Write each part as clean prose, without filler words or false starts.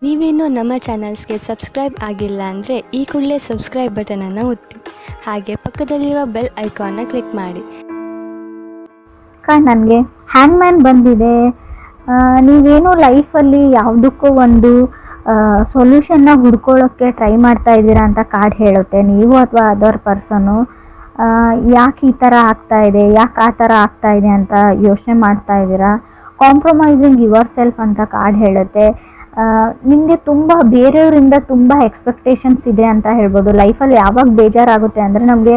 ನೀವೇನು ನಮ್ಮ ಚಾನಲ್ಸ್ಗೆ ಸಬ್ಸ್ಕ್ರೈಬ್ ಆಗಿಲ್ಲ ಅಂದರೆ ಈ ಕೂಡಲೇ ಸಬ್ಸ್ಕ್ರೈಬ್ ಬಟನನ್ನು ಒತ್ತಿ, ಹಾಗೆ ಪಕ್ಕದಲ್ಲಿರೋ ಬೆಲ್ ಐಕಾನ್ನ ಕ್ಲಿಕ್ ಮಾಡಿ. ನನಗೆ ಹ್ಯಾಂಗ್ಮ್ಯಾನ್ ಬಂದಿದೆ. ನೀವೇನು ಲೈಫಲ್ಲಿ ಯಾವುದಕ್ಕೂ ಒಂದು ಸೊಲ್ಯೂಷನ್ನ ಹುಡ್ಕೊಳ್ಳೋಕ್ಕೆ ಟ್ರೈ ಮಾಡ್ತಾ ಇದ್ದೀರಾ ಅಂತ ಕಾರ್ಡ್ ಹೇಳುತ್ತೆ. ನೀವು ಅಥವಾ ಅದರ್ ಪರ್ಸನು ಯಾಕೆ ಈ ಥರ ಆಗ್ತಾ ಇದೆ, ಯಾಕೆ ಆ ಥರ ಆಗ್ತಾ ಇದೆ ಅಂತ ಯೋಚನೆ ಮಾಡ್ತಾ ಇದ್ದೀರಾ. ಕಾಂಪ್ರಮೈಸಿಂಗ್ ಯುವರ್ ಸೆಲ್ಫ್ ಅಂತ ಕಾರ್ಡ್ ಹೇಳುತ್ತೆ. ನಿಮಗೆ ತುಂಬ ಬೇರೆಯವರಿಂದ ತುಂಬ ಎಕ್ಸ್ಪೆಕ್ಟೇಷನ್ಸ್ ಇದೆ ಅಂತ ಹೇಳ್ಬೋದು. ಲೈಫಲ್ಲಿ ಯಾವಾಗ ಬೇಜಾರಾಗುತ್ತೆ ಅಂದರೆ ನಮಗೆ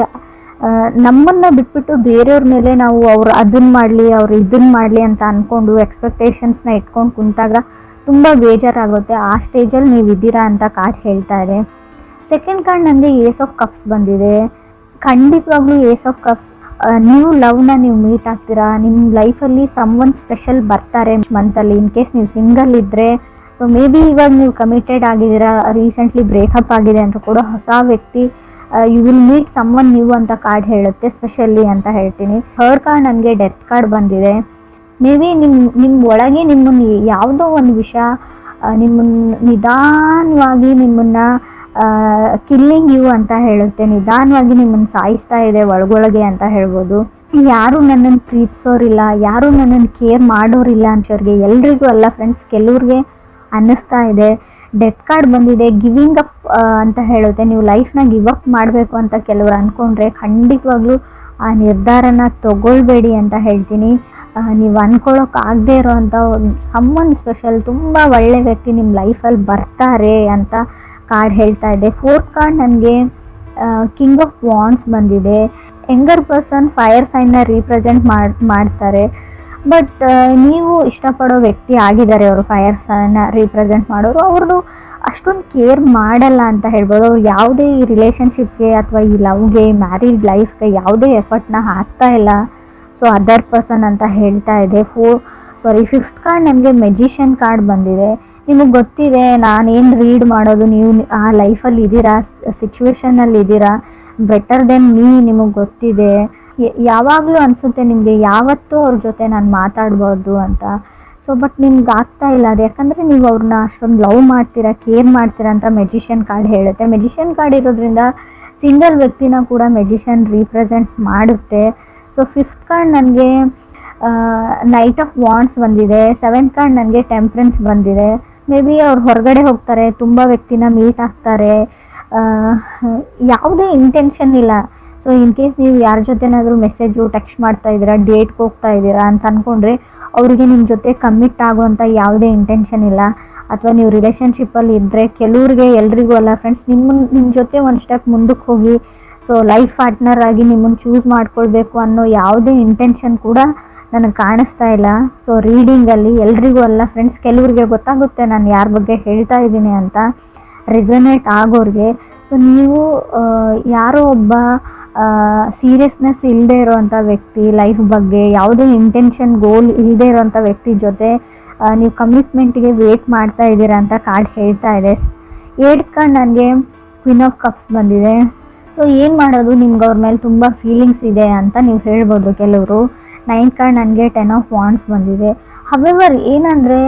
ನಮ್ಮನ್ನು ಬಿಟ್ಬಿಟ್ಟು ಬೇರೆಯವ್ರ ಮೇಲೆ ನಾವು ಅವ್ರು ಅದನ್ನು ಮಾಡಲಿ ಅವ್ರು ಇದನ್ನು ಮಾಡಲಿ ಅಂತ ಅಂದ್ಕೊಂಡು ಎಕ್ಸ್ಪೆಕ್ಟೇಷನ್ಸ್ನ ಇಟ್ಕೊಂಡು ಕುಂತಾಗ ತುಂಬ ಬೇಜಾರಾಗುತ್ತೆ. ಆ ಸ್ಟೇಜಲ್ಲಿ ನೀವು ಇದ್ದೀರಾ ಅಂತ ಕಾರ್ಡ್ ಹೇಳ್ತಾ ಇದೆ. ಸೆಕೆಂಡ್ ಕಾರ್ಡ್ ನನಗೆ ಏಸ್ ಆಫ್ ಕಪ್ಸ್ ಬಂದಿದೆ. ಖಂಡಿತವಾಗ್ಲೂ ಏಸ್ ಆಫ್ ಕಪ್ಸ್, ನೀವು ಲವ್ನ ನೀವು ಮೀಟ್ ಆಗ್ತೀರಾ. ನಿಮ್ಮ ಲೈಫಲ್ಲಿ ಸಮ್ವನ್ ಸ್ಪೆಷಲ್ ಬರ್ತಾರೆ ಮಂತಲ್ಲಿ. ಇನ್ ಕೇಸ್ ನೀವು ಸಿಂಗಲ್ ಇದ್ದರೆ, ಸೊ ಮೇ ಬಿ ಇವಾಗ ನೀವು ಕಮಿಟೆಡ್ ಆಗಿದ್ದೀರಾ, ರೀಸೆಂಟ್ಲಿ ಬ್ರೇಕಪ್ ಆಗಿದೆ ಅಂತ ಕೂಡ ಹೊಸ ವ್ಯಕ್ತಿ you will meet someone new ಅಂತ ಕಾರ್ಡ್ ಹೇಳುತ್ತೆ, ಸ್ಪೆಷಲಿ ಅಂತ ಹೇಳ್ತೀನಿ. ಥರ್ಡ್ ಕಾರ್ಡ್ ನನಗೆ ಡೆತ್ ಕಾರ್ಡ್ ಬಂದಿದೆ. ಮೇ ಬಿ ನಿಮ್ಮ ಒಳಗೆ ನಿಮ್ಮನ್ನು ಯಾವುದೋ ಒಂದು ವಿಷಯ ನಿಮ್ಮನ್ನು ನಿಧಾನವಾಗಿ ನಿಮ್ಮನ್ನು ಕಿಲ್ಲಿಂಗ್ ಯು ಅಂತ ಹೇಳುತ್ತೆ. ನಿಧಾನವಾಗಿ ನಿಮ್ಮನ್ನು ಸಾಯಿಸ್ತಾ ಇದೆ ಒಳಗೊಳಗೆ ಅಂತ ಹೇಳ್ಬೋದು. ಯಾರು ನನ್ನನ್ನು ಪ್ರೀತಿಸೋರಿಲ್ಲ, ಯಾರು ನನ್ನನ್ನು ಕೇರ್ ಮಾಡೋರಿಲ್ಲ ಅಂತವ್ರಿಗೆ ಎಲ್ರಿಗೂ ಅಲ್ಲ ಫ್ರೆಂಡ್ಸ್, ಕೆಲವ್ರಿಗೆ ಅನ್ನಿಸ್ತಾ ಇದೆ. ಡೆತ್ ಕಾರ್ಡ್ ಬಂದಿದೆ. ಗಿವಿಂಗ್ ಅಪ್ ಅಂತ ಹೇಳುತ್ತೆ. ನೀವು ಲೈಫ್ನ ಗಿವ್ ಅಪ್ ಮಾಡಬೇಕು ಅಂತ ಕೆಲವರು ಅಂದ್ಕೊಂಡ್ರೆ ಖಂಡಿತವಾಗ್ಲೂ ಆ ನಿರ್ಧಾರನ ತಗೊಳ್ಬೇಡಿ ಅಂತ ಹೇಳ್ತೀನಿ. ನೀವು ಅಂದ್ಕೊಳ್ಳೋಕ್ಕಾಗದೇ ಇರೋವಂಥ ಸಮ್ಮನ್ ಸ್ಪೆಷಲ್ ತುಂಬ ಒಳ್ಳೆ ವ್ಯಕ್ತಿ ನಿಮ್ಮ ಲೈಫಲ್ಲಿ ಬರ್ತಾರೆ ಅಂತ ಕಾರ್ಡ್ ಹೇಳ್ತಾ ಇದೆ. ಫೋರ್ತ್ ಕಾರ್ಡ್ ನನಗೆ ಕಿಂಗ್ ಆಫ್ ವಾಂಡ್ಸ್ ಬಂದಿದೆ. ಯಂಗರ್ ಪರ್ಸನ್ ಫೈರ್ ಸೈನ್ನ ರೀಪ್ರೆಸೆಂಟ್ ಮಾಡ್ತಾರೆ. ಬಟ್ ನೀವು ಇಷ್ಟಪಡೋ ವ್ಯಕ್ತಿ ಆಗಿದ್ದಾರೆ ಅವರು, ಫೈರ್ ಸೈನ್ನ ರೀಪ್ರೆಸೆಂಟ್ ಮಾಡೋರು. ಅವ್ರದ್ದು ಅಷ್ಟೊಂದು ಕೇರ್ ಮಾಡಲ್ಲ ಅಂತ ಹೇಳ್ಬೋದು. ಅವ್ರು ಯಾವುದೇ ಈ ರಿಲೇಷನ್ಶಿಪ್ಗೆ ಅಥವಾ ಈ ಲವ್ಗೆ, ಮ್ಯಾರಿಡ್ ಲೈಫ್ಗೆ ಯಾವುದೇ ಎಫರ್ಟ್ನ ಹಾಕ್ತಾ ಇಲ್ಲ. ಸೊ ಅದರ್ ಪರ್ಸನ್ ಅಂತ ಹೇಳ್ತಾ ಇದೆ. ಫಿಫ್ತ್ ಕಾರ್ಡ್ ನನಗೆ ಮೆಜಿಷಿಯನ್ ಕಾರ್ಡ್ ಬಂದಿದೆ. ನಿಮಗೆ ಗೊತ್ತಿದೆ ನಾನೇನು ರೀಡ್ ಮಾಡೋದು, ನೀವು ಆ ಲೈಫಲ್ಲಿ ಇದ್ದೀರಾ, ಸಿಚುವೇಶನಲ್ಲಿ ಇದ್ದೀರಾ, ಬೆಟರ್ ದೆನ್ ಮೀ ನಿಮಗೆ ಗೊತ್ತಿದೆ. ಯಾವಾಗಲೂ ಅನಿಸುತ್ತೆ ನಿಮಗೆ ಯಾವತ್ತೂ ಅವ್ರ ಜೊತೆ ನಾನು ಮಾತಾಡ್ಬೋದು ಅಂತ. ಸೊ ಬಟ್ ನಿಮ್ಗೆ ಆಗ್ತಾ ಇಲ್ಲ ಅದು, ಯಾಕಂದರೆ ನೀವು ಅವ್ರನ್ನ ಅಷ್ಟೊಂದು ಲವ್ ಮಾಡ್ತೀರಾ, ಕೇರ್ ಮಾಡ್ತೀರಾ ಅಂತ ಮೆಜಿಷಿಯನ್ ಕಾರ್ಡ್ ಹೇಳುತ್ತೆ. ಮೆಜಿಷಿಯನ್ ಕಾರ್ಡ್ ಇರೋದ್ರಿಂದ ಸಿಂಗಲ್ ವ್ಯಕ್ತಿನ ಕೂಡ ಮೆಜಿಷಿಯನ್ ರೀಪ್ರೆಸೆಂಟ್ ಮಾಡುತ್ತೆ. ಸೊ ಫಿಫ್ತ್ ಕಾರ್ಡ್ ನನಗೆ ನೈಟ್ ಆಫ್ ವಾಂಡ್ಸ್ ಬಂದಿದೆ. ಸೆವೆಂತ್ ಕಾರ್ಡ್ ನನಗೆ ಟೆಂಪ್ರೆನ್ಸ್ ಬಂದಿದೆ. ಮೇ ಬಿ ಅವ್ರು ಹೊರಗಡೆ ಹೋಗ್ತಾರೆ, ತುಂಬ ವ್ಯಕ್ತಿನ ಮೀಟ್ ಆಗ್ತಾರೆ, ಯಾವುದೇ ಇಂಟೆನ್ಷನ್ ಇಲ್ಲ. ಸೊ ಇನ್ ಕೇಸ್ ನೀವು ಯಾರ ಜೊತೆನಾದರೂ ಮೆಸೇಜು ಟೆಕ್ಸ್ಟ್ ಮಾಡ್ತಾ ಇದ್ದೀರಾ, ಡೇಟ್ಗೆ ಹೋಗ್ತಾ ಇದ್ದೀರಾ ಅಂತ ಅಂದ್ಕೊಂಡ್ರೆ ಅವರಿಗೆ ನಿಮ್ಮ ಜೊತೆ ಕಮಿಟ್ ಆಗುವಂಥ ಯಾವುದೇ ಇಂಟೆನ್ಷನ್ ಇಲ್ಲ. ಅಥವಾ ನೀವು ರಿಲೇಷನ್ಶಿಪ್ಪಲ್ಲಿ ಇದ್ದರೆ ಕೆಲವ್ರಿಗೆ, ಎಲ್ರಿಗೂ ಅಲ್ಲ ಫ್ರೆಂಡ್ಸ್, ನಿಮ್ಮ ಜೊತೆ ಒಂದು ಸ್ಟೆಪ್ ಮುಂದಕ್ಕೆ ಹೋಗಿ ಸೊ ಲೈಫ್ ಪಾರ್ಟ್ನರ್ ಆಗಿ ನಿಮ್ಮನ್ನು ಚೂಸ್ ಮಾಡ್ಕೊಳ್ಬೇಕು ಅನ್ನೋ ಯಾವುದೇ ಇಂಟೆನ್ಷನ್ ಕೂಡ ನನಗೆ ಕಾಣಿಸ್ತಾ ಇಲ್ಲ. ಸೊ ರೀಡಿಂಗಲ್ಲಿ ಎಲ್ರಿಗೂ ಅಲ್ಲ ಫ್ರೆಂಡ್ಸ್, ಕೆಲವ್ರಿಗೆ ಗೊತ್ತಾಗುತ್ತೆ ನಾನು ಯಾರ ಬಗ್ಗೆ ಹೇಳ್ತಾ ಇದ್ದೀನಿ ಅಂತ, ರೆಸೊನೇಟ್ ಆಗೋರಿಗೆ. ಸೊ ನೀವು ಯಾರೋ ಒಬ್ಬ ಸೀರಿಯಸ್ನೆಸ್ ಇಲ್ಲದೆ ಇರೋವಂಥ ವ್ಯಕ್ತಿ, ಲೈಫ್ ಬಗ್ಗೆ ಯಾವುದೇ ಇಂಟೆನ್ಷನ್ ಗೋಲ್ ಇಲ್ಲದೆ ಇರೋವಂಥ ವ್ಯಕ್ತಿ ಜೊತೆ ನೀವು ಕಮಿಟ್ಮೆಂಟ್ಗೆ ವೇಟ್ ಮಾಡ್ತಾ ಇದ್ದೀರಾ ಅಂತ ಕಾರ್ಡ್ ಹೇಳ್ತಾ ಇದೆ. 8th ಕಾರ್ಡ್ ನನಗೆ ಕ್ವೀನ್ ಆಫ್ ಕಪ್ಸ್ ಬಂದಿದೆ. ಸೊ ಏನು ಮಾಡೋದು, ನಿಮ್ಗೆ ಅವ್ರ ಮೇಲೆ ತುಂಬ ಫೀಲಿಂಗ್ಸ್ ಇದೆ ಅಂತ ನೀವು ಹೇಳ್ಬೋದು ಕೆಲವರು. 9th ಕಾರ್ಡ್ ನನಗೆ 10 ಆಫ್ ವಾಂಡ್ಸ್ ಬಂದಿದೆ. ಹವೆವರ್ ಏನಂದರೆ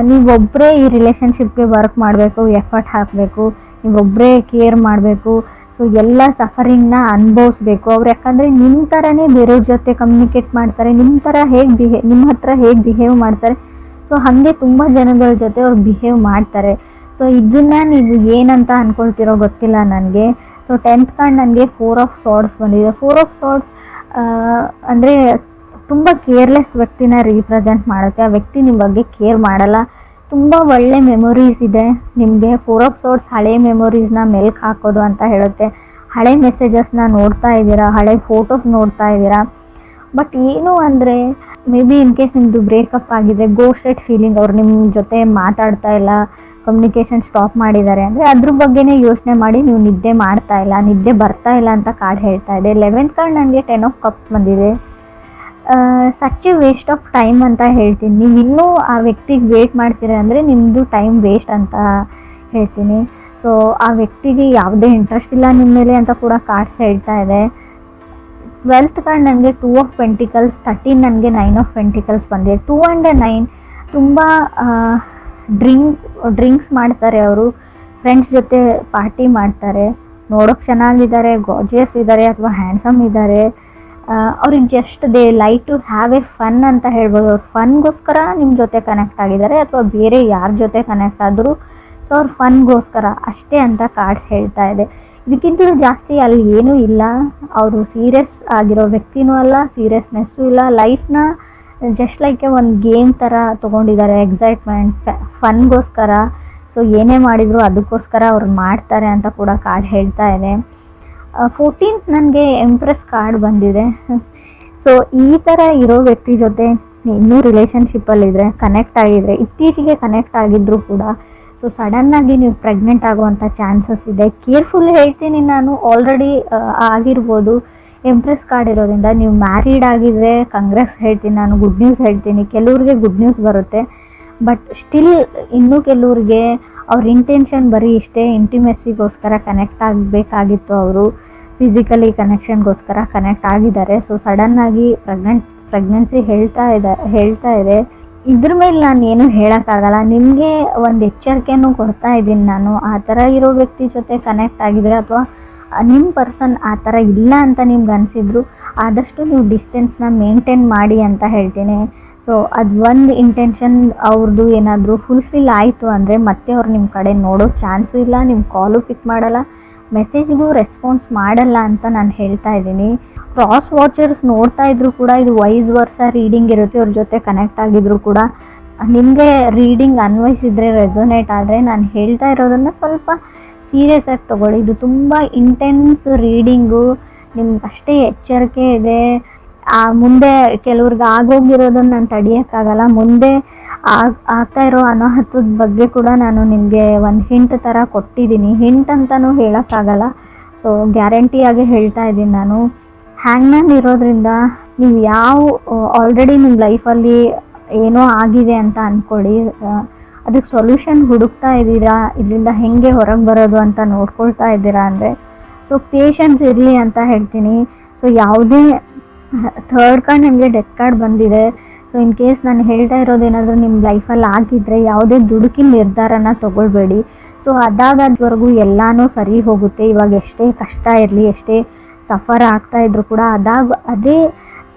ನೀವೊಬ್ಬರೇ ಈ ರಿಲೇಷನ್ಶಿಪ್ಗೆ ವರ್ಕ್ ಮಾಡಬೇಕು, ಎಫರ್ಟ್ ಹಾಕಬೇಕು, ನೀವೊಬ್ಬರೇ ಕೇರ್ ಮಾಡಬೇಕು. ಸೊ ಎಲ್ಲ ಸಫರಿಂಗ್ನ ಅನುಭವಿಸ್ಬೇಕು ಅವ್ರು. ಯಾಕಂದರೆ ನಿಮ್ಮ ಥರನೇ ಬೇರೆಯವ್ರ ಜೊತೆ ಕಮ್ಯುನಿಕೇಟ್ ಮಾಡ್ತಾರೆ, ನಿಮ್ಮ ಹತ್ರ ಹೇಗೆ ಬಿಹೇವ್ ಮಾಡ್ತಾರೆ, ಸೊ ಹಾಗೆ ತುಂಬ ಜನಗಳ ಜೊತೆ ಅವ್ರು ಬಿಹೇವ್ ಮಾಡ್ತಾರೆ. ಸೊ ಇದನ್ನು ನೀವು ಏನಂತ ಅಂದ್ಕೊಳ್ತಿರೋ ಗೊತ್ತಿಲ್ಲ ನನಗೆ. ಸೊ 10th ಕಾರ್ಡ್ ನನಗೆ 4 ಆಫ್ ಸಾರ್ಡ್ಸ್ ಬಂದಿದೆ. 4 ಆಫ್ ಸಾರ್ಡ್ಸ್ ಅಂದರೆ ತುಂಬ ಕೇರ್ಲೆಸ್ ವ್ಯಕ್ತಿನ ರೀಪ್ರೆಸೆಂಟ್ ಮಾಡುತ್ತೆ. ಆ ವ್ಯಕ್ತಿ ನಿಮ್ಮ ಬಗ್ಗೆ ಕೇರ್ ಮಾಡಲ್ಲ. ತುಂಬ ಒಳ್ಳೆ ಮೆಮೊರೀಸ್ ಇದೆ ನಿಮಗೆ. 4 ಆಫ್ ಸಾರ್ಡ್ಸ್ ಹಳೆ ಮೆಮೊರೀಸ್ನ ಮೆಲ್ಕ್ ಹಾಕೋದು ಅಂತ ಹೇಳುತ್ತೆ. ಹಳೆ ಮೆಸೇಜಸ್ನ ನೋಡ್ತಾ ಇದ್ದೀರಾ, ಹಳೆ ಫೋಟೋಸ್ ನೋಡ್ತಾ ಇದ್ದೀರಾ. ಬಟ್ ಏನು ಅಂದರೆ ಮೇ ಬಿ ಇನ್ ಕೇಸ್ ನಿಮ್ಮದು ಬ್ರೇಕಪ್ ಆಗಿದೆ, ಗೋಸ್ಟೆಡ್ ಫೀಲಿಂಗ್, ಅವ್ರು ನಿಮ್ಮ ಜೊತೆ ಮಾತಾಡ್ತಾ ಇಲ್ಲ, ಕಮ್ಯುನಿಕೇಷನ್ ಸ್ಟಾಪ್ ಮಾಡಿದ್ದಾರೆ ಅಂದರೆ ಅದ್ರ ಬಗ್ಗೆನೇ ಯೋಚನೆ ಮಾಡಿ ನೀವು ನಿದ್ದೆ ಮಾಡ್ತಾ ಇಲ್ಲ, ನಿದ್ದೆ ಬರ್ತಾ ಇಲ್ಲ ಅಂತ ಕಾರ್ಡ್ ಹೇಳ್ತಾ ಇದೆ. 11th ಕಾರ್ಡ್ ನನಗೆ 10 ಆಫ್ ಕಪ್ಸ್ ಬಂದಿದೆ. Such A waste of time ಅಂತ ಹೇಳ್ತೀನಿ. ನೀವು ಇನ್ನೂ ಆ ವ್ಯಕ್ತಿಗೆ ವೇಟ್ ಮಾಡ್ತೀರಾ ಅಂದರೆ ನಿಮ್ಮದು ಟೈಮ್ ವೇಸ್ಟ್ ಅಂತ ಹೇಳ್ತೀನಿ. ಸೊ ಆ ವ್ಯಕ್ತಿಗೆ ಯಾವುದೇ ಇಂಟ್ರೆಸ್ಟ್ ಇಲ್ಲ ನಿಮ್ಮ ಮೇಲೆ ಅಂತ ಕೂಡ ಕಾರ್ಡ್ಸ್ ಹೇಳ್ತಾ ಇದೆ. 12th ಕಾರ್ಡ್ ನನಗೆ 2 ಆಫ್ ಪೆಂಟಿಕಲ್ಸ್, 13 ನನಗೆ 9 ಆಫ್ ಪೆಂಟಿಕಲ್ಸ್ ಬಂದಿದೆ. 2 and 9 ತುಂಬ ಡ್ರಿಂಕ್ಸ್ ಮಾಡ್ತಾರೆ, ಅವರು ಫ್ರೆಂಡ್ಸ್ ಜೊತೆ ಪಾರ್ಟಿ ಮಾಡ್ತಾರೆ, ನೋಡೋಕೆ ಚೆನ್ನಾಗಿದ್ದಾರೆ, ಗಾರ್ಜಿಯಸ್ ಇದ್ದಾರೆ ಅಥವಾ ಹ್ಯಾಂಡ್ಸಮ್ ಇದ್ದಾರೆ, ಅವ್ರಿಗೆ just they like to have a fun ಅಂತ ಹೇಳ್ಬೋದು. ಅವ್ರು ಫನ್ಗೋಸ್ಕರ ನಿಮ್ಮ ಜೊತೆ ಕನೆಕ್ಟ್ ಆಗಿದ್ದಾರೆ ಅಥವಾ ಬೇರೆ ಯಾರ ಜೊತೆ ಕನೆಕ್ಟ್ ಆದರೂ ಸೊ ಅವ್ರು ಫನ್ಗೋಸ್ಕರ ಅಷ್ಟೇ ಅಂತ ಕಾರ್ಡ್ಸ್ ಹೇಳ್ತಾ ಇದೆ. ಇದಕ್ಕಿಂತಲೂ ಜಾಸ್ತಿ ಅಲ್ಲಿ ಏನೂ ಇಲ್ಲ. ಅವರು ಸೀರಿಯಸ್ ಆಗಿರೋ ವ್ಯಕ್ತಿನೂ ಅಲ್ಲ, ಸೀರಿಯಸ್ನೆಸ್ಸು ಇಲ್ಲ, ಲೈಫ್ನ ಜಸ್ಟ್ ಲೈಕ್ ಒಂದು ಗೇಮ್ ಥರ ತೊಗೊಂಡಿದ್ದಾರೆ, ಎಕ್ಸೈಟ್ಮೆಂಟ್ ಫನ್ಗೋಸ್ಕರ. ಸೊ ಏನೇ ಮಾಡಿದ್ರು ಅದಕ್ಕೋಸ್ಕರ ಅವ್ರು ಮಾಡ್ತಾರೆ ಅಂತ ಕೂಡ ಕಾರ್ಡ್ ಹೇಳ್ತಾ ಇದೆ. 14th ನನಗೆ ಎಂಪ್ರೆಸ್ ಕಾರ್ಡ್ ಬಂದಿದೆ. ಸೊ ಈ ಥರ ಇರೋ ವ್ಯಕ್ತಿ ಜೊತೆ ಇನ್ನೂ ರಿಲೇಷನ್ಶಿಪ್ಪಲ್ಲಿದ್ದರೆ, ಕನೆಕ್ಟ್ ಆಗಿದ್ರೆ, ಇತ್ತೀಚೆಗೆ ಕನೆಕ್ಟ್ ಆಗಿದ್ದರೂ ಕೂಡ ಸೊ ಸಡನ್ನಾಗಿ ನೀವು ಪ್ರೆಗ್ನೆಂಟ್ ಆಗುವಂಥ ಚಾನ್ಸಸ್ ಇದೆ. ಕೇರ್ಫುಲ್ ಹೇಳ್ತೀನಿ ನಾನು, ಆಲ್ರೆಡಿ ಆಗಿರ್ಬೋದು. ಎಂಪ್ರೆಸ್ ಕಾರ್ಡ್ ಇರೋದ್ರಿಂದ ನೀವು ಮ್ಯಾರಿಡ್ ಆಗಿದ್ರೆ ಕಂಗ್ರೆಸ್ ಹೇಳ್ತೀನಿ ನಾನು, ಗುಡ್ ನ್ಯೂಸ್ ಹೇಳ್ತೀನಿ. ಕೆಲವ್ರಿಗೆ ಗುಡ್ ನ್ಯೂಸ್ ಬರುತ್ತೆ, ಬಟ್ ಸ್ಟಿಲ್ ಇನ್ನೂ ಕೆಲವ್ರಿಗೆ ಅವ್ರ ಇಂಟೆನ್ಷನ್ ಬರೀ ಇಷ್ಟೇ, ಇಂಟಿಮೆಸಿಗೋಸ್ಕರ ಕನೆಕ್ಟ್ ಆಗಬೇಕಾಗಿತ್ತು, ಅವರು ಫಿಸಿಕಲಿ ಕನೆಕ್ಷನ್ಗೋಸ್ಕರ ಕನೆಕ್ಟ್ ಆಗಿದ್ದಾರೆ. ಸೊ ಸಡನ್ನಾಗಿ ಪ್ರೆಗ್ನೆನ್ಸಿ ಹೇಳ್ತಾ ಇದೆ. ಇದ್ರ ಮೇಲೆ ನಾನು ಏನು ಹೇಳೋಕ್ಕಾಗಲ್ಲ, ನಿಮಗೆ ಒಂದು ಎಚ್ಚರಿಕೆನೂ ಕೊಡ್ತಾ ಇದ್ದೀನಿ ನಾನು. ಆ ಥರ ಇರೋ ವ್ಯಕ್ತಿ ಜೊತೆ ಕನೆಕ್ಟ್ ಆಗಿದ್ರೆ ಅಥವಾ ನಿಮ್ಮ ಪರ್ಸನ್ ಆ ಥರ ಇಲ್ಲ ಅಂತ ನಿಮ್ಗೆ ಅನಿಸಿದ್ರು, ಆದಷ್ಟು ನೀವು ಡಿಸ್ಟೆನ್ಸ್ನ ಮೇಂಟೈನ್ ಮಾಡಿ ಅಂತ ಹೇಳ್ತೀನಿ. ಸೊ ಅದು ಒಂದು ಇಂಟೆನ್ಷನ್ ಅವ್ರದ್ದು ಏನಾದರೂ ಫುಲ್ಫಿಲ್ ಆಯಿತು ಅಂದರೆ ಮತ್ತೆ ಅವ್ರು ನಿಮ್ಮ ಕಡೆ ನೋಡೋ ಚಾನ್ಸು ಇಲ್ಲ, ನಿಮ್ಮ ಕಾಲು ಪಿಕ್ ಮಾಡಲ್ಲ, ಮೆಸೇಜ್ಗೂ ರೆಸ್ಪಾನ್ಸ್ ಮಾಡಲ್ಲ ಅಂತ ನಾನು ಹೇಳ್ತಾ ಇದ್ದೀನಿ. ಕ್ರಾಸ್ ವಾಚರ್ಸ್ ನೋಡ್ತಾ ಇದ್ರು ಕೂಡ ಇದು ವೈಸ್ ವರ್ಸ ರೀಡಿಂಗ್ ಇರುತ್ತೆ. ಅವ್ರ ಜೊತೆ ಕನೆಕ್ಟ್ ಆಗಿದ್ರು ಕೂಡ ನಿಮಗೆ ರೀಡಿಂಗ್ ಅನ್ವಯಿಸಿದ್ರೆ, ರೆಸೊನೇಟ್ ಆದರೆ ನಾನು ಹೇಳ್ತಾ ಇರೋದನ್ನು ಸ್ವಲ್ಪ ಸೀರಿಯಸ್ ಆಗಿ ತೊಗೊಳ್ಳಿ. ಇದು ತುಂಬ ಇಂಟೆನ್ಸ್ ರೀಡಿಂಗು, ನಿಮ್ಗೆ ಅಷ್ಟೇ ಎಚ್ಚರಿಕೆ ಇದೆ. ಮುಂದೆ ಕೆಲವ್ರಿಗೆ ಆಗೋಗಿರೋದನ್ನು ನಾನು ತಡೆಯೋಕ್ಕಾಗಲ್ಲ. ಮುಂದೆ ಆಗ್ತಾ ಇರೋ ಅನಾಹುತದ ಬಗ್ಗೆ ಕೂಡ ನಾನು ನಿಮಗೆ ಒಂದು ಹಿಂಟ್ ಥರ ಕೊಟ್ಟಿದ್ದೀನಿ. ಹಿಂಟ್ ಅಂತಲೂ ಹೇಳೋಕ್ಕಾಗಲ್ಲ, ಸೊ ಗ್ಯಾರಂಟಿಯಾಗಿ ಹೇಳ್ತಾ ಇದ್ದೀನಿ ನಾನು. ಹ್ಯಾಂಗ್ಮ್ಯಾನ್ ಇರೋದ್ರಿಂದ ನೀವು ಆಲ್ರೆಡಿ ನಿಮ್ಮ ಲೈಫಲ್ಲಿ ಏನೋ ಆಗಿದೆ ಅಂತ ಅಂದ್ಕೊಳ್ಳಿ, ಅದಕ್ಕೆ ಸೊಲ್ಯೂಷನ್ ಹುಡುಕ್ತಾ ಇದ್ದೀರಾ, ಇದರಿಂದ ಹೇಗೆ ಹೊರಗೆ ಬರೋದು ಅಂತ ನೋಡ್ಕೊಳ್ತಾ ಇದ್ದೀರಾ ಅಂದರೆ ಸೊ ಪೇಷನ್ಸ್ ಇರಲಿ ಅಂತ ಹೇಳ್ತೀನಿ. ಸೊ ಯಾವುದೇ ಥರ್ಡ್ ಕಾರ್ಡ್ ನಿಮಗೆ ಡೆತ್ ಕಾರ್ಡ್ ಬಂದಿದೆ. ಸೊ ಇನ್ ಕೇಸ್ ನಾನು ಹೇಳ್ತಾ ಇರೋದೇನಾದರೂ ನಿಮ್ಮ ಲೈಫಲ್ಲಿ ಆಗಿದ್ದರೆ ಯಾವುದೇ ದುಡುಕಿನ ನಿರ್ಧಾರನ ತೊಗೊಳ್ಬೇಡಿ. ಸೊ ಅದಾಗದ್ವರೆಗೂ ಎಲ್ಲನೂ ಸರಿ ಹೋಗುತ್ತೆ. ಇವಾಗ ಎಷ್ಟೇ ಕಷ್ಟ ಇರಲಿ, ಎಷ್ಟೇ ಸಫರ್ ಆಗ್ತಾಯಿದ್ರು ಕೂಡ ಅದೇ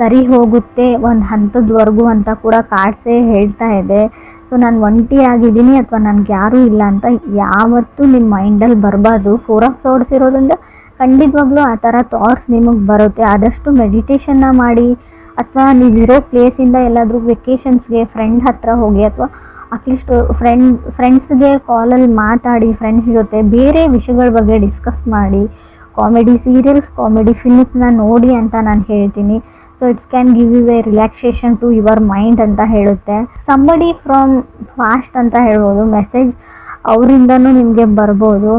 ಸರಿ ಹೋಗುತ್ತೆ ಒಂದು ಹಂತದವರೆಗೂ ಅಂತ ಕೂಡ ಕಾರ್ಡ್ಸೇ ಹೇಳ್ತಾ ಇದೆ. ಸೊ ನಾನು ಒಂಟಿ ಆಗಿದ್ದೀನಿ ಅಥವಾ ನನಗೆ ಯಾರೂ ಇಲ್ಲ ಅಂತ ಯಾವತ್ತೂ ನಿಮ್ಮ ಮೈಂಡಲ್ಲಿ ಬರಬಾರ್ದು. 4 ಆಫ್ ಸೋರ್ಡ್ಸ್ ಇರೋದ್ರಿಂದ ಖಂಡಿತವಾಗ್ಲೂ ಆ ಥರ ಥಾಟ್ಸ್ ನಿಮಗೆ ಬರುತ್ತೆ. ಆದಷ್ಟು ಮೆಡಿಟೇಷನ್ನ ಮಾಡಿ ಅಥವಾ ನೀವಿರೋ ಪ್ಲೇಸಿಂದ ಎಲ್ಲಾದರೂ ವೆಕೇಷನ್ಸ್ಗೆ ಫ್ರೆಂಡ್ ಹತ್ರ ಹೋಗಿ ಅಥವಾ ಅಟ್ಲೀಸ್ಟ್ ಫ್ರೆಂಡ್ಸ್ಗೆ ಕಾಲಲ್ಲಿ ಮಾತಾಡಿ, ಫ್ರೆಂಡ್ಸ್ ಜೊತೆ ಬೇರೆ ವಿಷಯಗಳ ಬಗ್ಗೆ ಡಿಸ್ಕಸ್ ಮಾಡಿ, ಕಾಮಿಡಿ ಸೀರಿಯಲ್ಸ್, ಕಾಮಿಡಿ ಫಿಲ್ಮ್ಸ್ನ ನೋಡಿ ಅಂತ ನಾನು ಹೇಳ್ತೀನಿ. So it's can give you a relaxation to your mind ಅಂತ ಹೇಳುತ್ತೆ. ಸಂಬಡಿ ಫ್ರಮ್ ಫಾಸ್ಟ್ ಅಂತ ಹೇಳ್ಬೋದು, ಮೆಸೇಜ್ ಅವರಿಂದನೂ ನಿಮಗೆ ಬರ್ಬೋದು,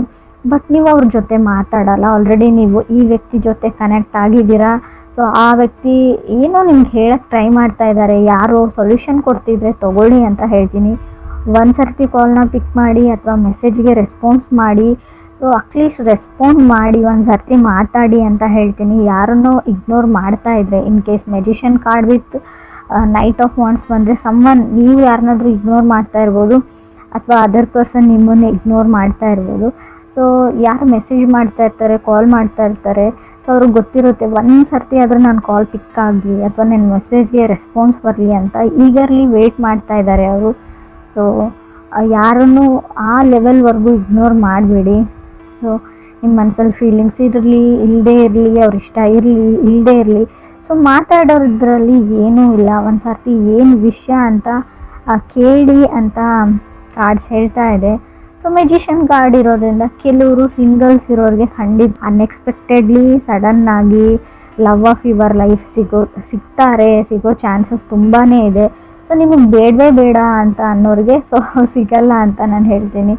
ಬಟ್ ನೀವು ಅವ್ರ ಜೊತೆ ಮಾತಾಡಲ್ಲ. ಆಲ್ರೆಡಿ ನೀವು ಈ ವ್ಯಕ್ತಿ ಜೊತೆ ಕನೆಕ್ಟ್ ಆಗಿದ್ದೀರಾ. ಸೊ ಆ ವ್ಯಕ್ತಿ ಏನೋ ನಿಮ್ಗೆ ಹೇಳಕ್ಕೆ ಟ್ರೈ ಮಾಡ್ತಾ ಇದ್ದಾರೆ, ಯಾರೋ ಸೊಲ್ಯೂಷನ್ ಕೊಡ್ತಿದ್ರೆ ತೊಗೊಳ್ಳಿ ಅಂತ ಹೇಳ್ತೀನಿ. ಒಂದು ಸರ್ತಿ ಕಾಲ್ನ ಪಿಕ್ ಮಾಡಿ ಅಥವಾ ಮೆಸೇಜ್ಗೆ ರೆಸ್ಪಾನ್ಸ್ ಮಾಡಿ. ಸೊ ಅಟ್ಲೀಸ್ಟ್ ರೆಸ್ಪಾಂಡ್ ಮಾಡಿ, ಒಂದು ಸರ್ತಿ ಮಾತಾಡಿ ಅಂತ ಹೇಳ್ತೀನಿ. ಯಾರನ್ನೋ ಇಗ್ನೋರ್ ಮಾಡ್ತಾ ಇದ್ರೆ, in case magician card with knight of wands ಬಂದರೆ ನೀವು ಯಾರನ್ನಾದ್ರೂ ಇಗ್ನೋರ್ ಮಾಡ್ತಾ ಇರ್ಬೋದು ಅಥವಾ ಅದರ್ ಪರ್ಸನ್ ನಿಮ್ಮನ್ನು ಇಗ್ನೋರ್ ಮಾಡ್ತಾ ಇರ್ಬೋದು. ಸೊ ಯಾರು ಮೆಸೇಜ್ ಮಾಡ್ತಾ ಇರ್ತಾರೆ, ಕಾಲ್ ಮಾಡ್ತಾ ಇರ್ತಾರೆ, ಸೊ ಅವ್ರಿಗೆ ಗೊತ್ತಿರುತ್ತೆ ಒಂದು ಸರ್ತಿ ಆದರೂ ನಾನು ಕಾಲ್ ಪಿಕ್ ಆಗಲಿ ಅಥವಾ ನನ್ನ ಮೆಸೇಜ್ಗೆ ರೆಸ್ಪಾನ್ಸ್ ಬರಲಿ ಅಂತ ಈಗರ್ಲಿ ವೆಯ್ಟ್ ಮಾಡ್ತಾ ಇದ್ದಾರೆ ಅವರು. ಸೊ ಯಾರನ್ನು ಆ ಲೆವೆಲ್ವರೆಗೂ ಇಗ್ನೋರ್ ಮಾಡಬೇಡಿ. ಸೊ ನಿಮ್ಮ ಮನಸ್ಸಲ್ಲಿ ಫೀಲಿಂಗ್ಸ್ ಇರಲಿ ಇಲ್ಲದೇ ಇರಲಿ, ಅವ್ರ ಇಷ್ಟ ಇರಲಿ ಇಲ್ಲದೇ ಇರಲಿ, ಸೊ ಮಾತಾಡೋದ್ರಲ್ಲಿ ಏನೂ ಇಲ್ಲ. ಒಂದು ಸರ್ತಿ ಏನು ವಿಷಯ ಅಂತ ಕೇಳಿ ಅಂತ ಕಾರ್ಡ್ಸ್ ಹೇಳ್ತಾ ಇದೆ. ಸೊ ಮೆಜಿಷಿಯನ್ ಕಾರ್ಡ್ ಇರೋದ್ರಿಂದ ಕೆಲವರು ಸಿಂಗಲ್ಸ್ ಇರೋರಿಗೆ ಖಂಡಿತ ಅನ್ಎಕ್ಸ್ಪೆಕ್ಟೆಡ್ಲಿ ಸಡನ್ನಾಗಿ ಲವ್ ಆಫ್ ಯುವರ್ ಲೈಫ್ ಸಿಗೋ ಚಾನ್ಸಸ್ ತುಂಬಾ ಇದೆ. ಸೊ ನಿಮಗೆ ಬೇಡವೇ ಬೇಡ ಅಂತ ಅನ್ನೋರಿಗೆ ಸೊ ಸಿಗಲ್ಲ ಅಂತ ನಾನು ಹೇಳ್ತೀನಿ.